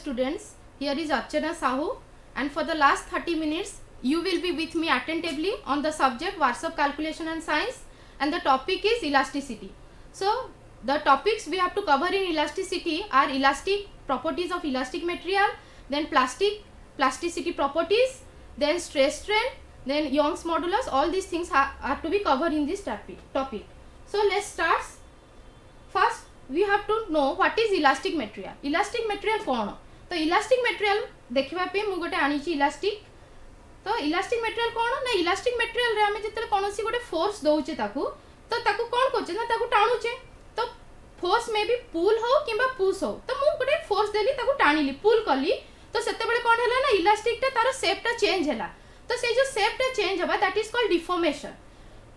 students, here is Archana Sahu, and for the last 30 minutes you will be with me attentively on the subject Warsaw calculation and science, and the topic is elasticity. So the topics we have to cover in elasticity are elastic properties of elastic material, then plasticity properties, then stress strain, then Young's modulus. All these things are to be covered in this topic. So let's start. First we have to know what is elastic material. Elastic material कौन? तो elastic material देखिबा पे मु गोटे आनिची elastic. तो elastic material कौन ना elastic material रे हमें जितने कौनसी गोटे force दौचे ताकू तो ताकू कौन कोचे ना ताकू टाणुचे. तो force में भी pull हो किंबा push हो. तो मु गोटे force देली ताकू टाणीली pull कली तो सेते बेले कौन हैला ना elastic टा तार shape टा change हैला. तो से जो shape टा change हबा that is called deformation.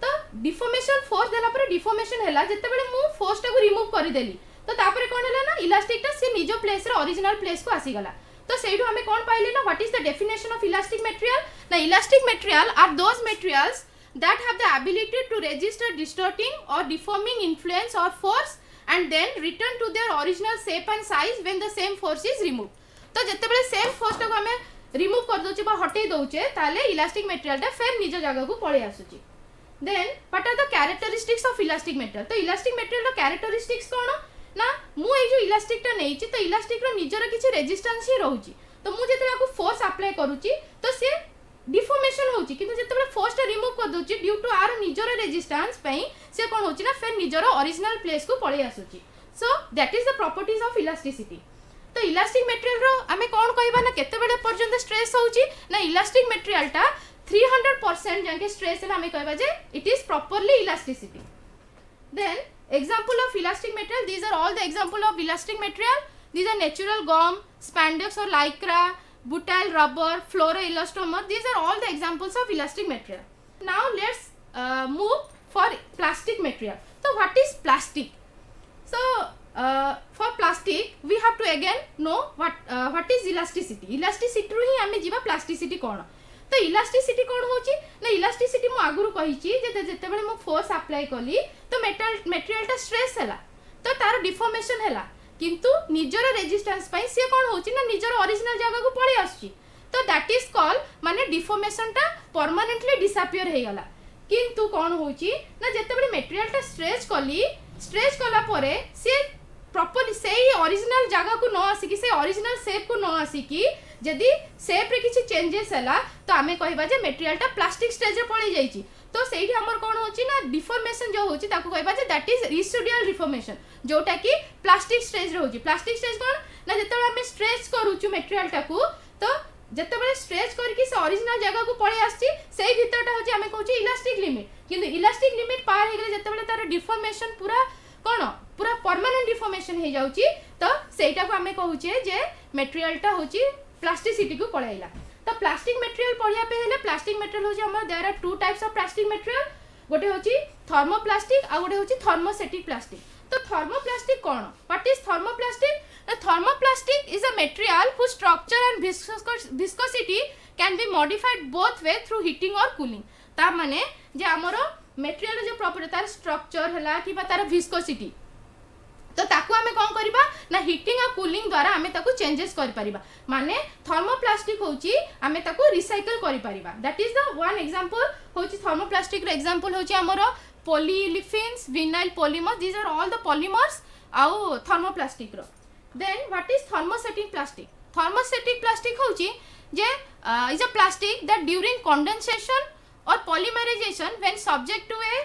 तो डिफॉर्मेशन फोर्स देला पर डिफॉर्मेशन हैला जते बेले मु फोर्स टा को रिमूव करि देली तो तापरे कोन हैला ना इलास्टिक टा से निजो प्लेस रे ओरिजिनल प्लेस को आसी गला. तो सेइडो हमें कोन पाइले ना what is the definition of elastic material. ना elastic material are those materials that have the ability to resist distorting or deforming influence or force and then return to their original shape and size when the same force is remove. तो जते बेले same force टा को हमें remove कर दोचे बा हटै दोचे ताले इलास्टिक मटेरियल टा फेर निजो जगह को पळे आसुची. Then what are the characteristics of elastic material? तो elastic material रो characteristics कौन ना मु ए जो elastic टा नेइची तो elastic रो निजर किछि resistance ही रहउची. तो मु जेते को force apply करूची तो से deformation होउची किंतु जेते बेले force टा remove कर दोची due to आर निजर resistance पई से कोन होची ना फेर निजर original place को पळे आसुची. So that is the properties of elasticity. तो elastic material रो हमें कोन कहबा ना केते बेले पर्यंत stress होउची ना elastic material टा 300% जाके स्ट्रेस है हमें कहबा जे it is properly elasticity. Then example of elastic material, these are all the example of elastic material. These are natural gum, spandex or Lycra, butyl rubber, fluoro elastomer. These are all the examples of elastic material. Now let's move for plastic material. तो what is plastic? So for plastic we have to again know what is elasticity. Elasticity रू ही हमें जीवा plasticity कोन. तो elasticity कौन होची ना elasticity मु आगुरु कहिची जे जते बेले मु फोर्स अप्लाई कली तो मटेरियल टा स्ट्रेस हैला तो तार डिफॉर्मेशन हैला किंतु निजर रेजिस्टेंस पई से कौन होची ना निजर ओरिजिनल जगह को पळे आछी. तो दैट इज कॉल्ड माने डिफॉर्मेशन टा परमानेंटली डिसअपियर हे गला. किंतु कौन होची ना जते बेले मटेरियल टा स्ट्रेच कला परे से प्रॉपर्ली सेही ओरिजिनल जगह को न आसी कि से ओरिजिनल शेप को न आसी कि जदी शेप रे किछि चेंजेस हैला तो आमे कहबा जे मटेरियल टा प्लास्टिक स्टेज रे पळे जाईची. तो सेही हमर कोन होची ना डिफॉर्मेशन जो होची ताको कहबा जे दैट इज रेसिडुअल डिफॉर्मेशन जोटा कि प्लास्टिक स्टेज रे होची. प्लास्टिक स्टेज कोन ना जते हमें स्ट्रेच करूछु मटेरियल टा को तो जते बेले स्ट्रेच करके से ओरिजिनल जगह को पळे आसी सेही भीतरटा होची हमें कहूची इलास्टिक लिमिट. किंतु इलास्टिक लिमिट पार हे गेले जते बेले तार डिफॉर्मेशन पूरा पूरा परमानेंट डिफॉर्मेशन हो जाउची तो सेटा को हमें कहूचे जे मटेरियल टा होची प्लास्टिसिटी को पळाइला. तो प्लास्टिक मटेरियल पढिया पे हेले प्लास्टिक मटेरियल होची हमर there are two types of plastic material. गोटे होची थर्मोप्लास्टिक आ गोटे होची थर्मोसेटिक प्लास्टिक. तो थर्मोप्लास्टिक कोन? What is thermoplastic? The thermoplastic is a material whose structure and viscosity can be modified both way through heating or cooling. ता माने जे हमरो मटेरियल जो प्रॉपर्टी तार स्ट्रक्चर हला कि बा तार विस्कोसिटी तो ताकू हमें कौन करिबा ना हीटिंग और कूलिंग द्वारा हमें ताकू चेंजेस करि परिबा. माने थर्मोप्लास्टिक होची हमें ताकू रिसाइकल करि परिबा. That is the one example होची थर्मोप्लास्टिक रो एग्जांपल होची हमरो polyolefins, vinyl polymer. These are all the polymers आउ थर्मोप्लास्टिक रो. Then what is thermosetting plastic? Thermosetting plastic होची जे is a plastic that during condensation or polymerization when subject to a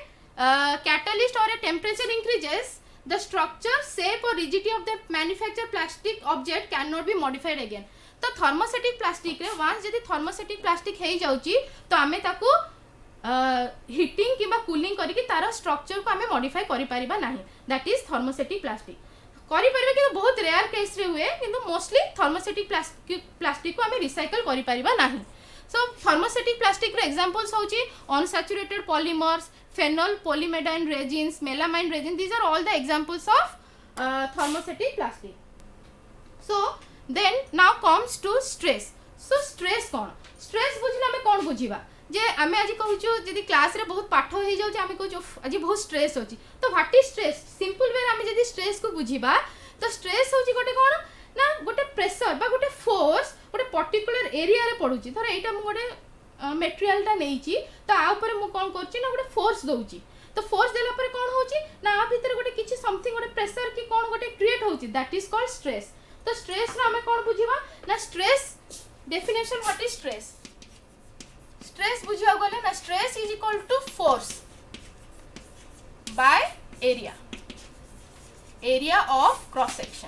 catalyst or a temperature increases the structure, shape or rigidity of the manufactured plastic object cannot be modified again. तो thermostatic plastic रे once जदी thermostatic plastic हे जाउची तो हमें ताकू heating किबा cooling करी कि तार स्ट्रक्चर को हमें मॉडिफाई करि परिबा नाही. That is thermostatic plastic. करि परिबा कि बहुत रेयर केस रे हुए किंतु मोस्टली thermostatic plastic को हमें रिसाइकल करि परिबा नाही. So thermostatic plastic रे examples होची unsaturated polymers, phenol, polymidine resins, melamine resin. These are all the examples of thermostatic plastic. So then now comes to stress. So stress कौन? Stress बुझिला हमें कौन बुझिबा जे आमे आज कहूछु जदी क्लास रे बहुत पाठ हो जाउ जे आमे कहूछु आज बहुत स्ट्रेस होची. तो what is stress? Simple way आमे जदी स्ट्रेस को बुझिबा तो स्ट्रेस होची गोटे कौन ना गोटे प्रेशर बा गोटे फोर्स गोटे पर्टिकुलर एरिया रे पड़ुची धर एटा मु गोटे मटेरियल टा नेइची तो आ ऊपर मु कोन करची ना गोटे फोर्स दउची तो फोर्स देला पर कोन होची ना आ भीतर गोटे किछि समथिंग गोटे प्रेशर की कोन गोटे क्रिएट होची दैट इज कॉल्ड स्ट्रेस तो स्ट्रेस रा हमें कोन बुझिबा ना stress definition what is stress stress बुझिया गले ना stress is equal to force by area of cross section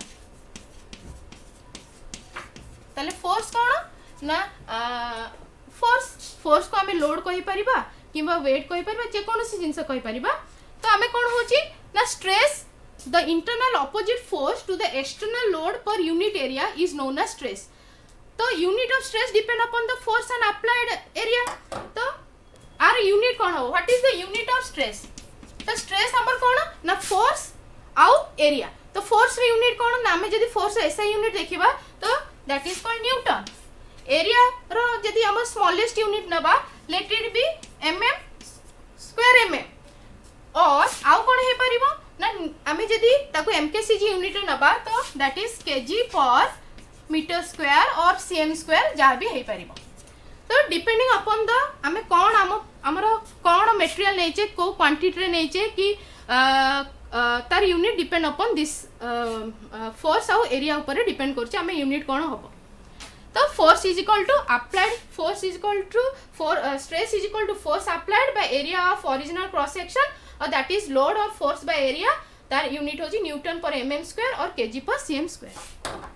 ताले फोर्स कोन ना फोर्स को हमें लोड कहि परिबा किंबा वेट कहि परिबा जे कोनोसी जिंस कहि परिबा तो हमें कोन होची ना stress the internal opposite force to the external load per unit area is known as stress तो unit of stress depend upon the force and applied area तो आर यूनिट कोन हो what is the unit of stress तो stress हमर कोन ना force आउ एरिया तो फोर्स रे यूनिट कोन ना हमें जदी फोर्स एसआई यूनिट देखिबा तो that is called Newton area रो जदी हम स्मॉलेस्ट यूनिट नबा लेट इट बी स्क्वायर और आउ कोन हे परिबो ना हमें जदी ताको एमकेसीजी यूनिट नबा तो दैट इज केजी पर मीटर स्क्वायर और सीएम स्क्वायर जहाँ भी हे परिबो तो डिपेंडिंग अपॉन द हमें कौन हमर कौन मटेरियल नेचे को क्वांटिटी रे नेचे कि तार unit depend upon this force आउ एरिया ऊपर डिपेंड करछि हमें यूनिट कौन होबो तो force is equal to applied force is equal to stress is equal to force applied by area of original cross section और दैट इज लोड और force by area तार यूनिट होची न्यूटन पर एमएम स्क्वायर और kg पर cm square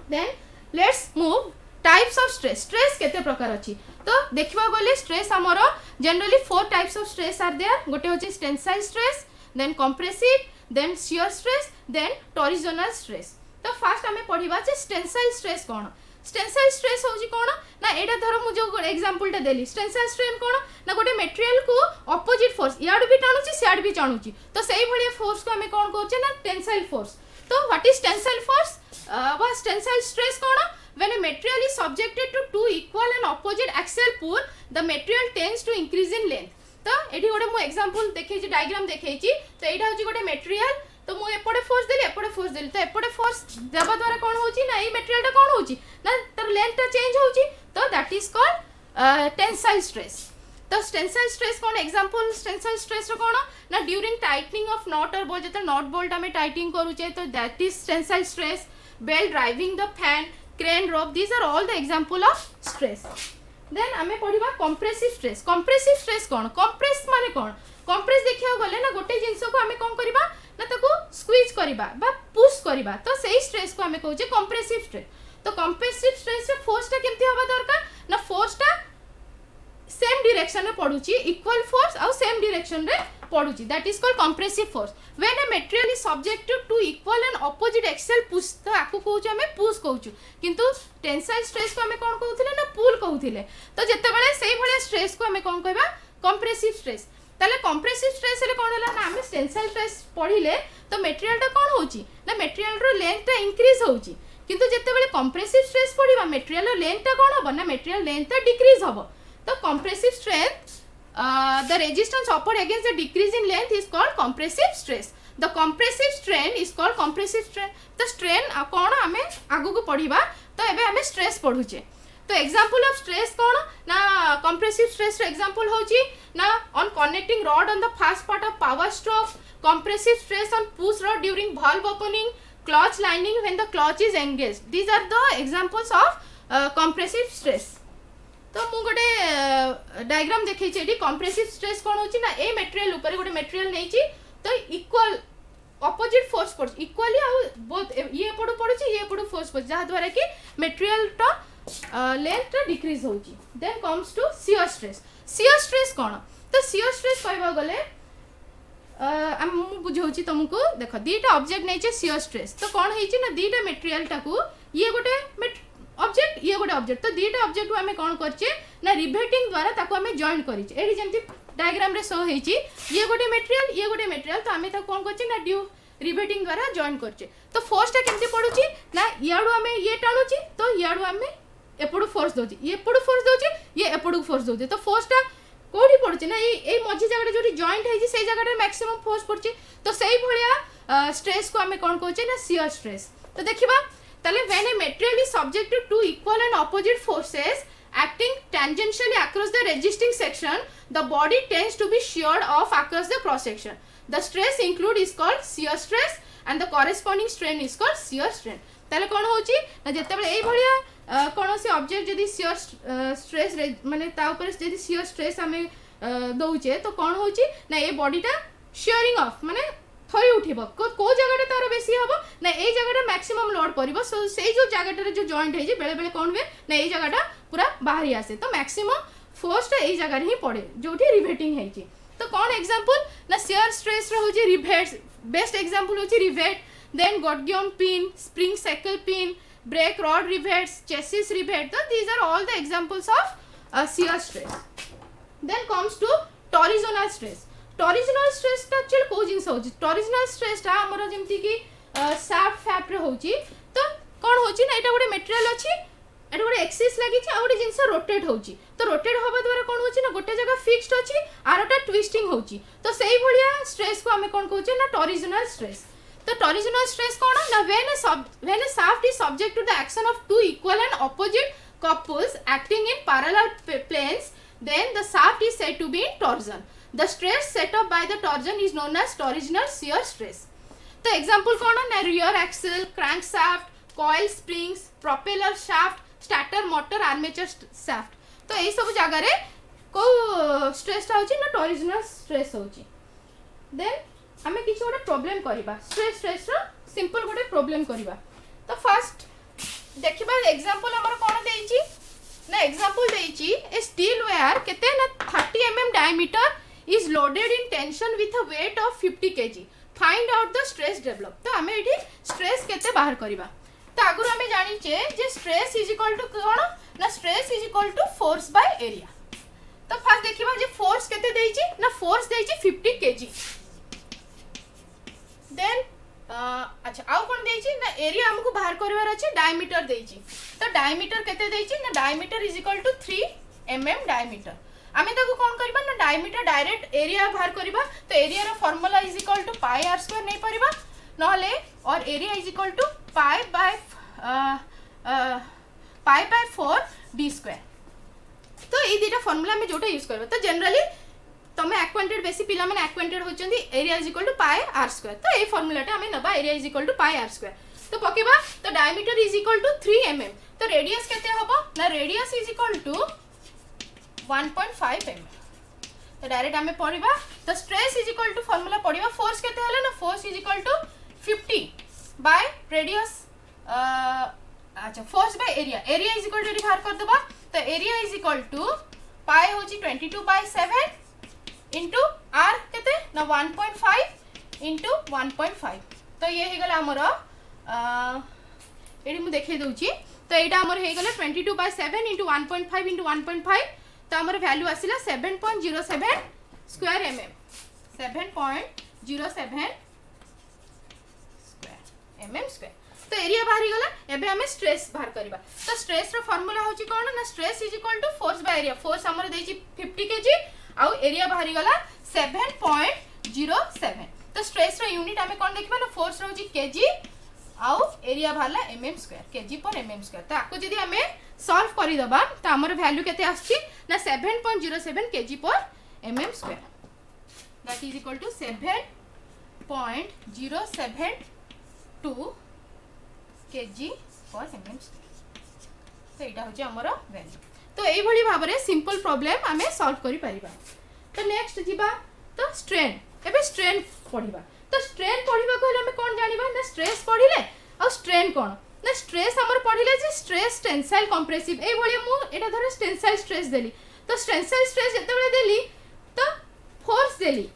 then let's move types of stress stress केते प्रकार अछि तो देखिबा गले स्ट्रेस हमरो generally 4 types of stress are there गोटे होची tensile stress then compressive then shear stress then torsional stress तो फर्स्ट हमें पढिबा जे टेंसाइल स्ट्रेस कोन टेंसाइल स्ट्रेस होची कोन ना एटा धरो मु जो एग्जांपल टा देली टेंसाइल स्ट्रेन कोन ना गोटे मटेरियल को ऑपोजिट फोर्स याड भी टाणुची सियाड भी टाणुची तो सेही भलिया फोर्स को हमें कोन कहउचे ना टेंसाइल फोर्स तो what is tensile force was tensile stress cone when a material is subjected to two equal and opposite axial pull the material tends to increase in length तो एठी गोटे मु एग्जांपल देखै छी डायग्राम देखै छी तो एटा होची गोटे मटेरियल तो मु एपडे फोर्स देली तो एपडे फोर्स देबा द्वारा कोन होची ना ए मटेरियल टा कोन होची ना तर लेंथ टा चेंज होची तो that is called tensile stress तो टेंसाइल स्ट्रेस कोन एग्जांपल टेंसाइल स्ट्रेस रो कोन ना ड्यूरिंग टाइटनिंग ऑफ नॉट और बोल्ट जते नॉट बोल्ट हमें टाइटिंग करूचे तो that is tensile stress belt driving the fan crane rope these are all the example of stress then हमें पढिबा compressive stress कोन compress माने कोन compress देखियो गले ना गोटे जिंस को हमें कोन करबा ना ताको स्क्वीज करबा बा पुश करबा तो सेही स्ट्रेस को हमें कहूचे compressive stress तो compressive stress रे फोर्स टा केमती होबा दरकार ना फोर्स टा सेम डायरेक्शन रे पडुची इक्वल फोर्स और सेम डायरेक्शन रे पडुची that is called compressive force when a material is subjected to equal and opposite axial push तो आकु कहउछु हमें पुश कहउछु किंतु टेंसाइल स्ट्रेस को हमें कोन कहउथिले ना पुल कहउथिले तो जत्ते बेले सेही भलिया स्ट्रेस को हमें कोन कहबा कंप्रेसिव स्ट्रेस ताले कंप्रेसिव स्ट्रेस रे कोन होला ना हमें टेंसाइल स्ट्रेस पढिले तो मटेरियल टा कोन होची ना मटेरियल रो लेंथ टा इंक्रीज होची किंतु जत्ते बेले कंप्रेसिव स्ट्रेस पढिबा मटेरियल रो लेंथ टा कोन होबो ना मटेरियल लेंथ टा डिक्रीज होबो तो compressive strength the resistance offered against the decrease in length is called compressive stress the compressive strain is called compressive strain the strain कोन हमें आगु को पढिबा तो एबे हमें स्ट्रेस पढुचे तो एग्जांपल ऑफ स्ट्रेस कोन ना compressive stress रो एग्जांपल होची ना on connecting rod on the first part of power stroke compressive stress on push rod during valve opening clutch lining when the clutch is engaged these are the examples of compressive stress तो मु गोटे diagram देखै छी एठी compressive stress कोन होची ना a material ऊपर गोटे मटेरियल नै छी तो इक्वल ऑपोजिट फोर्स पड़ इक्वली आ बोथ ये पडु पडुची ये पडु फोर्स पड़ जहा द्वारा कि मटेरियल टा लेंथ टा डिक्रीज होची then comes to shear stress कोन तो शियर स्ट्रेस कहबा गले हम बुझौची तुमको देखो दीटा ऑब्जेक्ट नै छी शियर स्ट्रेस तो कोन हेची ना दीटा मटेरियल टा को ये गोटे ऑब्जेक्ट ये गोटे ऑब्जेक्ट तो दीटा ऑब्जेक्ट हमें कौन करछे ना रिवेटिंग द्वारा ताको हमें जॉइन करिछे एठी जेंति डायग्राम रे शो हेची ये गोटे मटेरियल तो हमें ताको कौन करछे ना ड्यू रिवेटिंग द्वारा जॉइन करछे तो फोर्स टा केमति पडुची ना याडू हमें ये टाणुची तो याडू हमें एपडू फोर्स दोची ये एपडू फोर्स दोची ये एपडू फोर्स दोची तो फोर्स टा कोठी पडुची ना ए मझी जगह जोटी जॉइंट हेची सेही जगह रे मैक्सिमम फोर्स पडुची तो सेही भलिया स्ट्रेस को हमें कौन कहछे ना शियर स्ट्रेस तो देखिबा ताले when a material is subjected to equal and opposite forces acting tangentially across the resisting section, the body tends to be sheared off across the cross section. The stress included is called shear stress and the corresponding strain is called shear strain. ताले कौन होची ना जेतेबेले एई भलिया कोनोसी object जदी shear stress माने ता ऊपर जदी shear stress हमें दउचे तो कौन होची ना ए बॉडीटा shearing off माने थरी उठिबो को जगह तार बेसी हबो ना ए जगह मैक्सिमम लोड पड़िबो सो सेई जो जगह जो जॉइंट है बेले बेले कौन हुए ना ए जगह पूरा बाहरी आसे तो मैक्सिमम फोर्स ए जगह ही पड़े जोठी रिवेटिंग है तो कौन एग्जांपल ना शियर स्ट्रेस रो होची रिवेट बेस्ट एग्जांपल होची rivet then gudgeon pin spring circle pin brake rod rivets chassis rivet तो these are all the examples of shear stress then comes to torsional stress torsional stress ता actually को जिंस होची टॉरिजोनल stress ता हमर जेमति कि shaft fap रे होची तो कोन होची ना एटा गोटे मटेरियल अछि एटा गोटे एक्सिस लागि छी आ गोटे जिंस रोटेट होची तो रोटेट होबा द्वारा कोन होची ना गोटे जगह फिक्स्ड अछि आरोटा ट्विस्टिंग होची तो सेही भलिया स्ट्रेस को हमें कोन कहउची ना टॉरिजोनल स्ट्रेस तो टॉरिजोनल स्ट्रेस कोन ना when a shaft is subject to the action of two equal and opposite couples acting in parallel planes then the shaft is said to be in torsion. The stress set up by the torsion is known as torsional shear stress. तो example कौन है rear axle, crankshaft, coil springs, propeller shaft, starter motor, armature shaft. तो यही सब जगह रे को stress होची ना टॉरिजोनल स्ट्रेस होची. देन हमें किछ गोटे प्रॉब्लम करबा स्ट्रेस रो सिंपल गोटे प्रॉब्लम करबा. तो फर्स्ट देखिबा एग्जांपल हमर कोन देइची ना एग्जांपल देइची ए स्टील वायर केते ना 30 mm diameter is loaded in tension with a weight of 50 kg. Find out the stress develop. तो हमें एठी स्ट्रेस केते बाहर करिबा. तो आगुर हमें जानि जे स्ट्रेस इज इक्वल टू कोन ना stress is equal to force by area. तो फर्स्ट देखिबा जे फोर्स केते देइची ना फोर्स देइची 50 kg. देन अच्छा आउ कोन देइची ना एरिया हमको बाहर करबार अछि डायमीटर देइची. तो डायमीटर केते देइची ना diameter is equal to 3 mm diameter. आमे ताको कोन करबा ना डायमीटर डायरेक्ट एरिया बाहर करबा तो एरिया रो formula is equal to pi r square नै परबा नहले और area is equal to pi by 4 d square. तो ए दुटा फार्मूला में जोटा यूज करबा तो जनरली तमे एक्वांटेड बेसी पिला माने एक्वांटेड होचंदी area is equal to pi r square. तो ए फार्मूलाटा हमें नबा area is equal to pi r square. तो पकेबा तो diameter is equal to 3 mm. तो रेडियस केते हबो ना radius is equal to 1.5 mm. तो डायरेक्ट हमें पढ़िबा तो stress is equal to formula पढ़िबा फोर्स केते हला ना force is equal to 50 by radius अच्छा force by area area is equal to divide कर देबा तो area is equal to pi होची 22/7 इनटू आर केते ना 1.5 इनटू 1.5. तो ये हे गला हमर एडी मु देखै दउची तो एटा हमर हे गला 22/7 इनटू 1.5 इनटू 1.5 तो हमारे वैल्यू आसिला 7.07 square mm 7.07 square mm square. तो एरिया बाहरी गला एबे हमें स्ट्रेस बाहर करबा. तो स्ट्रेस रो फार्मूला होची कोन ना stress is equal to force by area. Force हमर देची 50 kg आउ एरिया बाहरी गला 7.07. तो स्ट्रेस रो यूनिट हमें कोन देखबा ना फोर्स रो होची kg आउ एरिया बाहरला mm स्क्वायर kg पर mm स्क्वायर. तो आको जदी हमें सॉल्व करि दबा तो हमर वैल्यू केते आछि ना 7.07 kg पर mm square. That is equal to 7.07 kg पर mm स्क्वायर. तो एटा होची हमर वैल्यू. तो एई भली भाबरे सिंपल प्रॉब्लम हमें सॉल्व करि परिबा. तो नेक्स्ट जिबा तो स्ट्रेन एबे स्ट्रेन पढिबा. तो स्ट्रेन पढिबा कहले हमें कोन जानिबा ना स्ट्रेस पढिले और स्ट्रेन कोन ना स्ट्रेस हमर पढिले जे स्ट्रेस टेंसाइल कंप्रेसिव ए भली मु एटा धरे टेंसाइल स्ट्रेस देली. तो टेंसाइल स्ट्रेस जते बेले देली तो फोर्स देली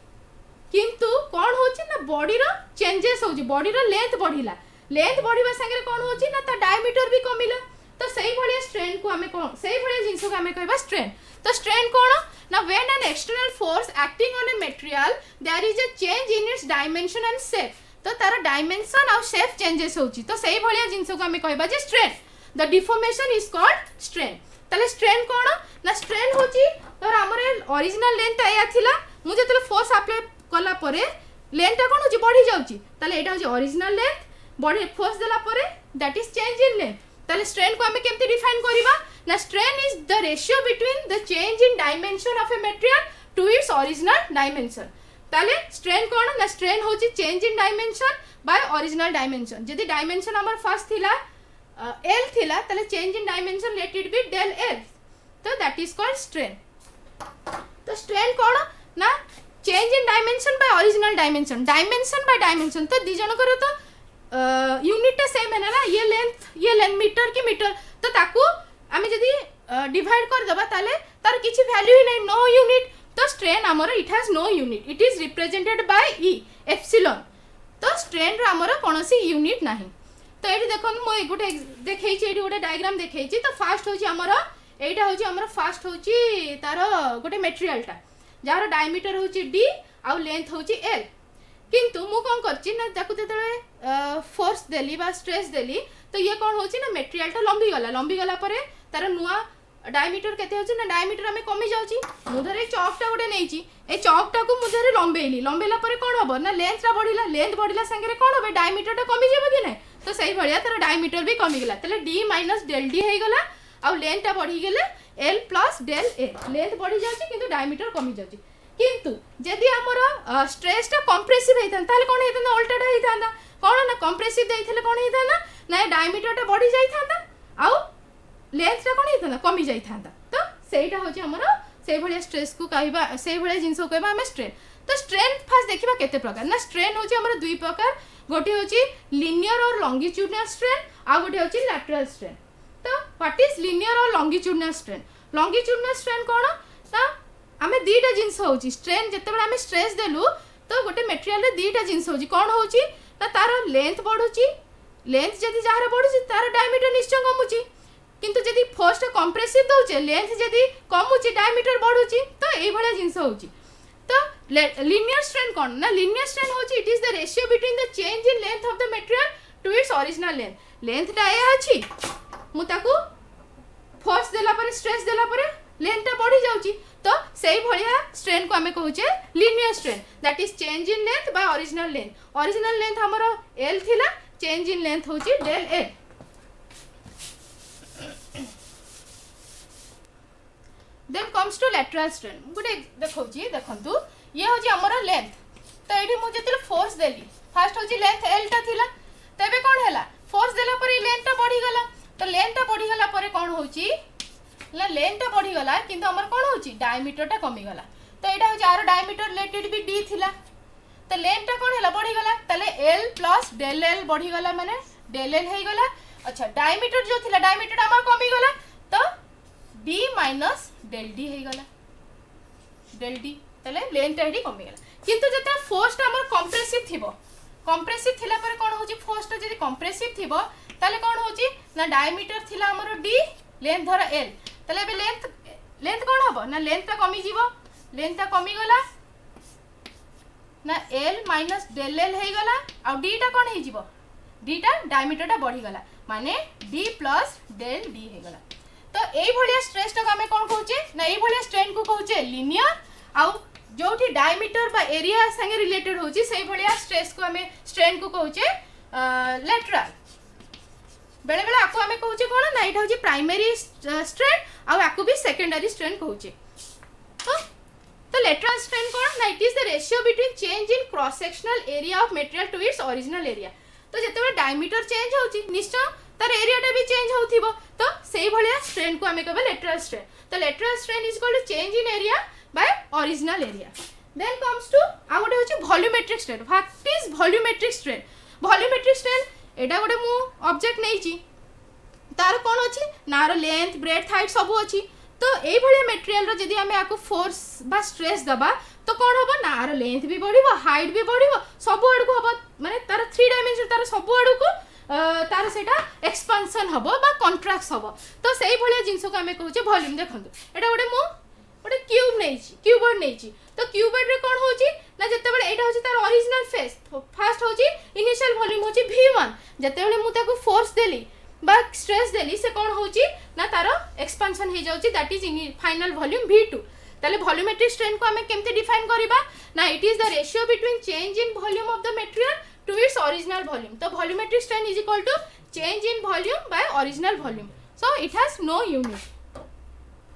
किंतु कोन होची ना बॉडी रो चेंजेस होची बॉडी रो लेंथ बढ़िबा संगे कोन होची ना ता डायमीटर भी कमिला. तो सही भली स्ट्रेन को हमें कोन सही भली जिंस को हमें कहबा स्ट्रेन. तो स्ट्रेन कोन ना when an external force acting on a material there is a change in its dimension and shape. तो तार डायमेंशन और शेप चेंजेस होची. तो सही भली जिंस को हमें कहबा जे strain. The deformation is called strain. ताले स्ट्रेन कोन ना स्ट्रेन होची तो हमर ओरिजिनल लेंथ आया थिला मु जेतले फोर्स अप्लाई कला परे लेंथ ता कोन होची बढ़ी जाउची. ताले एटा होची ओरिजिनल लेंथ बॉडी फोर्स देला परे that is change in length ताले स्ट्रेन को हमें केमती डिफाइन करबा ना strain is the ratio between the change in dimension of a material to its original dimension ताले स्ट्रेन कोन ना स्ट्रेन होची change in dimension by original dimension जदी डायमेंशन हमर फर्स्ट थिला एल थिला ताले change in dimension let it be del L तो दैट इज कॉल्ड स्ट्रेन तो स्ट्रेन कोन ना change in dimension by original dimension by dimension तो दी जन कर तो यूनिट टा सेम है ना ये लेंथ मीटर की मीटर तो ताकू आमे जदी डिवाइड कर दबा ताले तार किछि वैल्यू ही नहीं नो यूनिट तो स्ट्रेन हमर it has no unit it is represented by E epsilon तो स्ट्रेन रो हमर कोनोसी यूनिट नाही तो एठी देखन मो गोटे देखै छी एठी गोटे डायग्राम देखै छी तो फास्ट होची हमर एटा होची हमर फास्ट होची तार गोटे मटेरियल टा जार डायमीटर होची डी आउ लेंथ होची एल किंतु मु कोन करची ना ताकू तेतले फोर्स देली बा स्ट्रेस देली तो ये कोन होची ना मटेरियल टा लंबी गला परे तार नुआ डायमीटर केते होची ना डायमीटर हमें कमी जाउची मु धरे चॉक टा गोटे नेची ए चॉक टा को मु धरे लंबेला परे कोन हबो ना लेंथ टा बढ़िला संगे रे कोन हबे डायमीटर टा कमी जेबो कि नै तो सही भलिया तार डायमीटर भी कमी गेला तले d - del d हे गला आ लेंथ टा बढ़ी गेले l + del a लेंथ बढ़ी जाउची किंतु डायमीटर कमी जाउची किंतु जदि हमर स्ट्रेस टा कंप्रेसिव हेतन ताले कोन हेतन उल्टाटा हेतांदा कोन ना कंप्रेसिव देइथले कोन हेतांदा ना डायमीटर टा बढ़ी जाइथांदा आ लेंथ टा कोन हेतन कमी जाइथांदा तो सेइटा होची हमर सेइ भलिया स्ट्रेस को कहबा सेइ भलिया जिंस को कहबा हम स्ट्रेन तो स्ट्रेन फास्ट देखिबा केते प्रकार ना स्ट्रेन होची हमर दुई प्रकार गोटे होची लीनियर और लॉन्गिट्यूडिनल स्ट्रेन आ गोटे होची लैटरल स्ट्रेन तो व्हाट इज लीनियर और लॉन्गिट्यूडिनल स्ट्रेन कोन ना आमे दीटा जिंस होची स्ट्रेन जत्ते आमे स्ट्रेस देलु तो गोटे मटेरियल रे दीटा जिंस होची कोन होची ना तार लेंथ बढ़ुची लेंथ जदी जहार बढ़ुची तार डायमीटर निश्चय कमुची किंतु जदी फोर्स कंप्रेसिव दोचे लेंथ जदी कमुची डायमीटर बढ़ुची तो एई भलिया जिंस होची तो लीनियर स्ट्रेन कोन ना लीनियर स्ट्रेन होची it is the ratio between the change in length of the material to its original length टा ए अछि मु ताकू फोर्स देला पर स्ट्रेस देला पर लेंथ टा बढ़ी जाउची तो सेई भलिया स्ट्रेन को हमें कहूचे linear strain that is change in length by original length हमरो l थिला चेंज इन लेंथ होची del l then comes to lateral strain गुडे देखौची देखंतु ये होची हमरो लेंथ तो एठी मु जेते फोर्स देली फर्स्ट होची लेंथ l टा थिला तबे कोन हैला फोर्स देला पर लेंथ टा बढ़ी गला तो लेंथ टा बढ़ी गला पर कोन होची ला लेंथ टा बढ़ी गला किंतु हमर कोन होची डायमीटर टा कमी गला तो एटा हो जार डायमीटर लेटेड भी d थिला तो लेंथ टा कोन हैला बढ़ी गला तले l + del l बढ़ी गला माने del l हे गला अच्छा डायमीटर जो थिला डायमीटर हमर कमी गला तो d - del d हे गला del d तले लेंथ टा हेडी कमी गला किंतु जते फोर्स टा हमर कंप्रेसिव थिला पर कोन होची फोर्स टा जदी कंप्रेसिव थिबो ताले कोन होची ना डायमीटर थिला हमर d लेंथ धर l तले बे लेंथ कोन हबो ना लेंथ ता कमी जीवो लेंथ ता कमी गला ना l - del l हे गला आ d टा कोन हे जीवो d टा डायमीटर टा बढ़ी गला माने d + del d हे गला तो एई भलिया स्ट्रेस टा हमें कोन कहूचे ना एई भलिया स्ट्रेन को कहूचे लीनियर आ जोठी डायमीटर बा एरिया संगे रिलेटेड होची सेई भलिया स्ट्रेस को हमें स्ट्रेन को कहूचे लैटरल बेले बेले आको हमें कहूचे कोन ना एटा होची प्राइमरी स्ट्रेन आ आको भी सेकेंडरी स्ट्रेन कहूचे तो लैटरल स्ट्रेन कोन ना it is the ratio between change in cross sectional area of material to its original area तो जते डायमीटर चेंज होची निश्चय तार एरिया टा भी चेंज होथिबो तो सेई भलिया स्ट्रेन को हमें कहबे लैटरल स्ट्रेन तो lateral strain is called change in area by original area then comes to आ गोटे होची volumetric strain what is volumetric strain एटा गोटे मु ऑब्जेक्ट नेइची तार कोन अछि नार लेंथ ब्रेड्थ हाइट सब अछि तो एई भलिया मटेरियल रो जदी हमें आको फोर्स बा स्ट्रेस दबा तो कोन होबो नार लेंथ भी बढ़िबो हाइट भी बढ़िबो सब आड़ को होबो माने तार 3 डायमेंशन तार सब आड़ को तार सेटा एक्सपेंशन हबो बा कॉन्ट्रैक्ट हबो तो सेई भलिया जिंस को हमें कहूचे वॉल्यूम देखंतु एटा गोटे मु गोटे क्यूब नेइची क्यूबॉइड नेइची तो क्यूबॉइड रे कोन होची ना जते बेले एटा होची तार ओरिजिनल फेस फर्स्ट होची इनिशियल वॉल्यूम होची v1 जते बेले मु ताको फोर्स देली बा स्ट्रेस देली से कोन होची ना तार एक्सपेंशन हे जाउची that is in final volume v2 ताले वॉल्यूमेट्रिक स्ट्रेन को हमें केमते डिफाइन करिबा ना it is the ratio between change in volume of the material to its original volume तो volumetric strain is equal to change in volume by original volume so it has no unit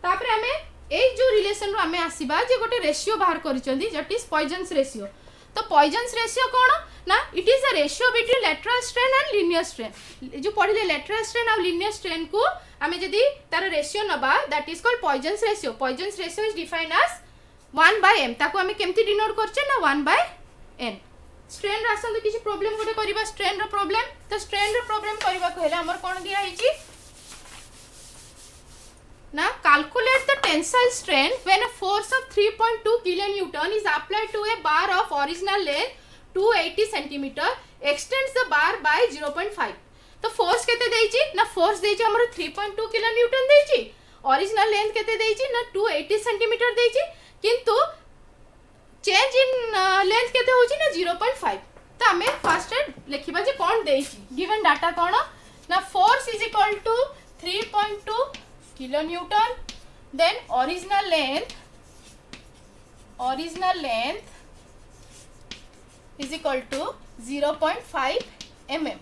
तापर हमें ए जो relation रो हमें आसीबा जे गोटे ratio बाहर करिसंदी that is Poisson's ratio तो Poisson's ratio कोन ना it is a ratio between lateral strain and linear strain जो पढ़िले लेटरल स्ट्रेन और लिनियर स्ट्रेन को हमें जदी तार रेशियो नबा that is called Poisson's ratio is defined as 1/m ताको हमें केमती डिनोट करछे ना 1/n स्ट्रेन रासन तो किसी प्रॉब्लम गोटे करबा स्ट्रेन रो प्रॉब्लम तो स्ट्रेन रो प्रॉब्लम करबा कहले हमर कोन दिया हिची ना calculate the tensile strain when a force of 3.2 kilonewton is applied to a bar of original length 280 cm extends the bar by 0.5 तो फोर्स केते देइची ना फोर्स देइची हमर 3.2 किलोन्यूटन देइची ओरिजिनल लेंथ केते देइची ना 280 cm देइची किंतु चेंज इन लेंथ केते होची ना 0.5 तो हमें फर्स्ट लिखिबा जे कोन देइची गिवन डाटा कोन ना force is equal to 3.2 kilonewton then original length is equal to 0.5 mm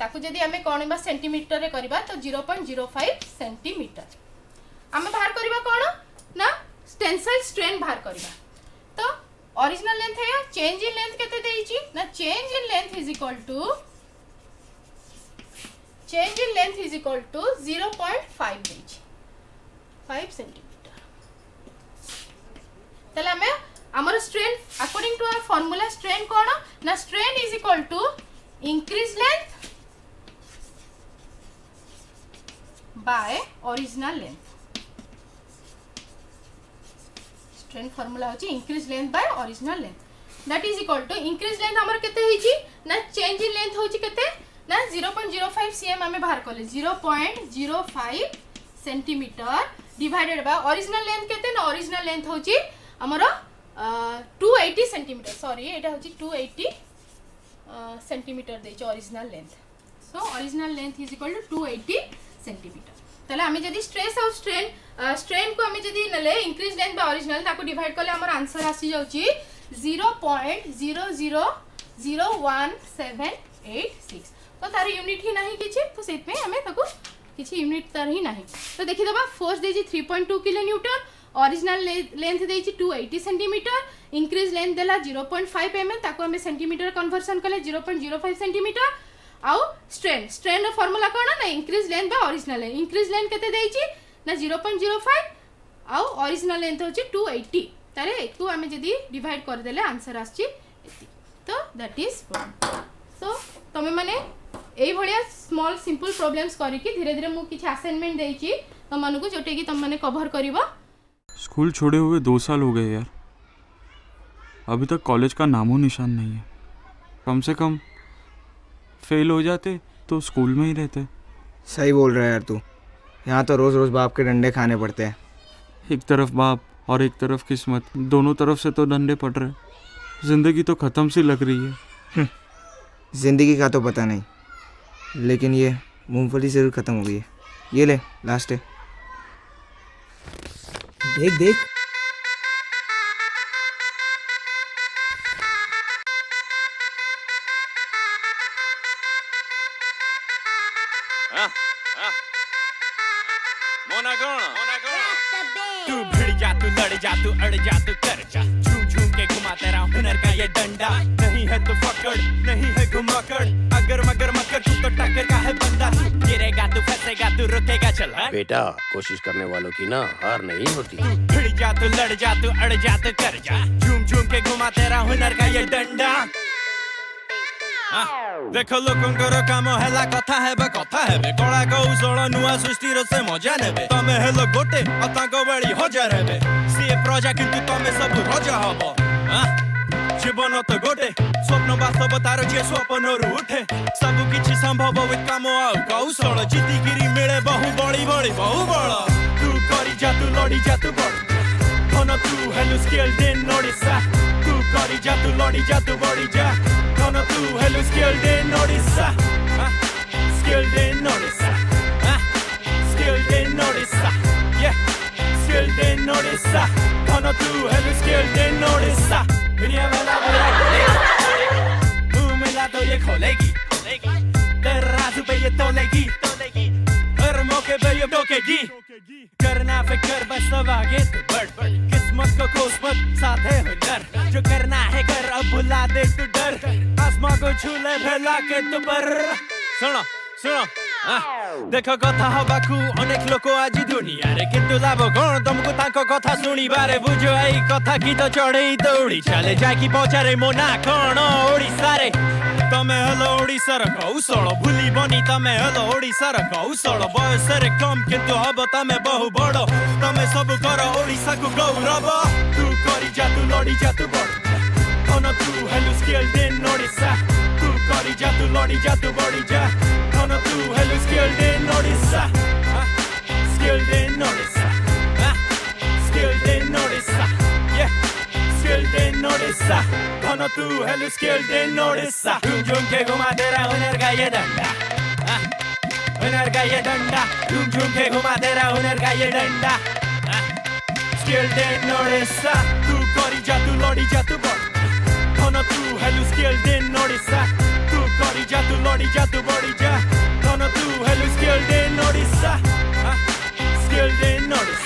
ताकू जदी हमें कोन बा सेंटीमीटर रे करबा तो 0.05 सेंटीमीटर हमें बाहर करबा कोन ना टेंसाइल स्ट्रेन बाहर करबा तो ओरिजिनल लेंथ है चेंज इन लेंथ केते देइची ना change in length is equal to 0.5 देइची 5 सेंटीमीटर तले हमें हमर strain according to our formula strain कोन ना strain is equal to increase length by original length strain formula होची increase length by original length that is equal to increase length हमर केते हिची ना चेंज इन लेंथ होची केते ना 0.05 cm हमें बाहर करले 0.05 centimetre divided by original length केते ना ओरिजिनल लेंथ होची हमरो 280 सेंटीमीटर सॉरी एटा होची 280 सेंटीमीटर देची original length so original length is equal to 280 centimetre तले हमें जदी स्ट्रेस ऑफ स्ट्रेन को हमें जदी नले इंक्रीज लेंथ बाय ओरिजिनल ताको डिवाइड करले हमर आंसर आसी जाउची 0.0001786 तो तार यूनिट ही नहीं किछि तो सेत में हमें ताको किछि यूनिट तार ही नहीं तो देखि दबा फोर्स देछि 3.2 किलोन्यूटन ओरिजिनल लेंथ देछि 280 सेंटीमीटर इंक्रीज लेंथ देला 0.5 mm ताको हमें सेंटीमीटर कन्वर्जन कले 0.05 सेंटीमीटर आउ स्ट्रेन रो फार्मूला कोन ना increase length by original length increase length केते देछि ना 0.05 आउ ओरिजिनल लेंथ होछि 280 तारे एकु हमें जदी डिवाइड कर देले आंसर आछि एति तो दैट इज 1 सो तमे माने एई भलिया स्मॉल सिंपल प्रॉब्लम्स करी कि धीरे धीरे मु किछ असाइनमेंट देइछि त मन को जोटे कि तुम माने कवर करिवो स्कूल छोड़े हुए 2 साल हो गए यार अभी तक कॉलेज का नामो निशान नहीं है कम से कम फेल हो जाते तो स्कूल में ही रहते सही बोल रहा है यार तू यहाँ तो रोज रोज बाप के डंडे खाने पड़ते हैं एक तरफ बाप और एक तरफ किस्मत दोनों तरफ से तो डंडे पड़ रहे जिंदगी तो ख़त्म सी लग रही है जिंदगी का तो पता नहीं लेकिन ये मूंगफली जरूर ख़त्म हो गई है ये ले लास्ट है देख देख तू भिड़ जा तू लड़ जा तू अड़ जा तू कर जा झूम झूम के घुमा तेरा हुनर का ये डंडा नहीं है तो पकड़ नहीं है घुमाकड़ अगर मगर मकर तू तो टक्कर का है बंदा तू गिरेगा तू फंसेगा तू रुकेगा चल बेटा कोशिश करने वालों की ना हार नहीं होती तू भिड़ जा तू लड़ जा तू अड़ जा तू कर जा झूम झूम के घुमा तेरा हुनर का ये डंडा देखो लोकंकर काम हैला कथा हेबे कला कौशल नुआ सृष्टि से मजा नेबे तमे हेलो गोटे अतांक बड़ी हजार हेबे सी प्रजा किंतु तमे सब रजा हबो जीवन तो गोटे स्वप्न वास्तव तार जे स्वप्न रु उठे सब किछि संभव विथ काम आ कौशल जीतिगिरी मिले बहु बड़ी बहु बड़ तू करी जा तू लड़ी जा तू बड़ धन तू हेलो स्किल देन ओडिसा तू करी जा तू लड़ी जा तू बड़ी जा धन तू hello skilled in Odisha skilled in Odisha skilled in Odisha yeah skilled in Odisha धन तू हेलो स्किल देन ओडिसा दुनिया वाला तू मिला तो ये खोलेगी तेरा राज पे ये तोलेगी हर मौके पे ये टोकेगी करना फिकर बस सब आगे तो बढ़ किस्मत को कोस मत साथ है हुनर जो करना है कर अब भुला दे तू डर आसमां को छू ले फैला के तू पर सुनो सुनो देखो कथा हबाकू अनेक लोक आज दुनिया रे किंतु लाभ कौन तुमको ताको कथा सुनी बारे बुझो एई कथा की तो चढ़ई दौड़ी चले जाय की पचारे मो ना कौन ओडिसा रे तमे हलो ओडिसार कौशल भूली बनी तमे हलो ओडिसार कौशल बयस रे कम किंतु हब तमे बहु बड़ तमे सब कर ओडिसा को गौरव तू करी जा तू लड़ी जा तू बड़ धन तू हेलु स्किल्ड इन ओडिसा तू करी जा तू लड़ी जा तू बड़ी जा धन तू हेलु skilled in Odisha skilled in Odisha skilled in Odisha skilled in Odisha धन तू हेलु skilled in Odisha झूम के घुमा तेरा हुनर का ये डंडा हुनर का ये डंडा झूम के घुमा तेरा हुनर का ये डंडा skilled in Odisha तू करी जा तू लड़ी जा तू बड़ धन तू हेलु skilled in Odisha तू करी जा तू लड़ी जा तू बड़ी जा धन तू हेलु skilled in Odisha skilled in Odisha